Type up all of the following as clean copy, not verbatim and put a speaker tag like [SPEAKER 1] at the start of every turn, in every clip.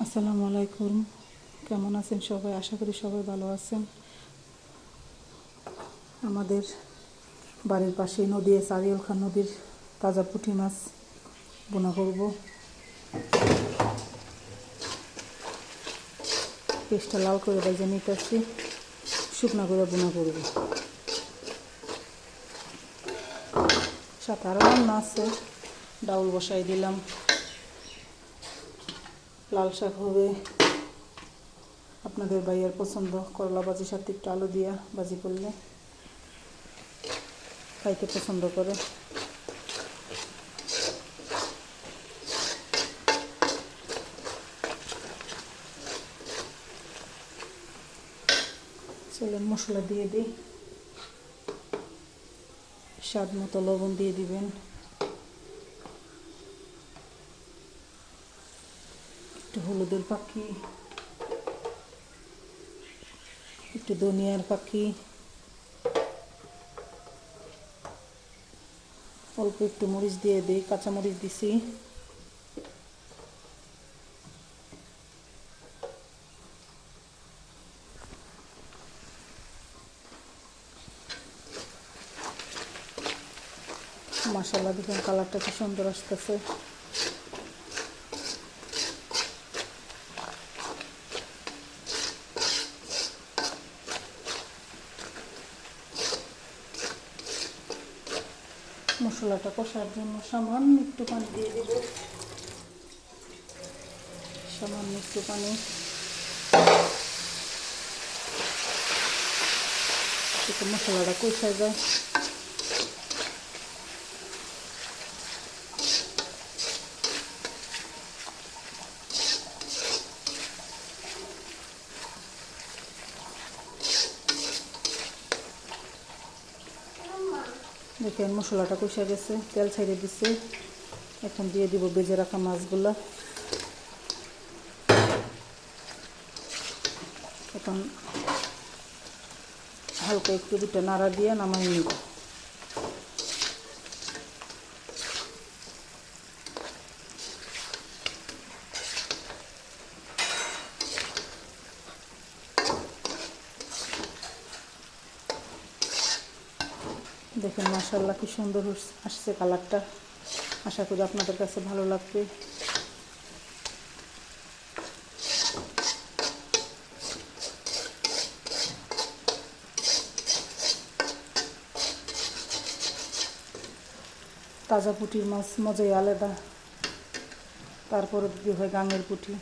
[SPEAKER 1] আসসালামু আলাইকুম। কেমন আছেন সবাই? আশা করি সবাই ভালো আছেন। আমাদের বাড়ির পাশে নদী আছে, আরিয়াল খান নদীর তাজা পুঁটি মাছ বোনা করব। পেস্টটা লাল করে ভেজে নিতেছি, শুকনা করে বোনা করব। সাথে আরও রান্না আছে, ডাউল বসাই দিলাম। লাল শাক হবে, আপনাদের ভাইয়ের পছন্দ করলা ভাজির সাথে একটু আলু দিয়া ভাজি করলে খাইতে পছন্দ করে। চলেন মশলা দিয়ে দিই। স্বাদ মতো লবণ দিয়ে দিবেন, একটু হলুদের পাখি, একটু ধনিয়ার পাখি, অল্প একটু মরিচ দিয়ে দিই, কাঁচা মরিচ দিছি। মাশাআল্লাহ, দেখুন কালারটা কি সুন্দর আসতেছে। মশলাটা কষার জন্য সামান্য একটু পানি দিয়ে দেব, সামান্য একটু পানি। একটু মশলাটা কষা যায়। দেখেন মশলাটা কষা গেছে, তেল ছেড়ে দিচ্ছে। এখন দিয়ে দিব ভেজে রাখা মাছগুলা। এখন হালকা একটু দুটো নাড়া দিয়ে নামাই নিব। দেখেন মাশাআল্লাহ কি সুন্দর আসছে কালারটা। আশা করি আপনাদের কাছে ভালো লাগবে। তাজা পুঁটির মাছ মজাই আলাদা, তারপরে যদি হয় গাঙের পুঁটি।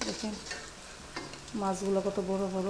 [SPEAKER 1] দেখেন মাছগুলো কত বড় বড়।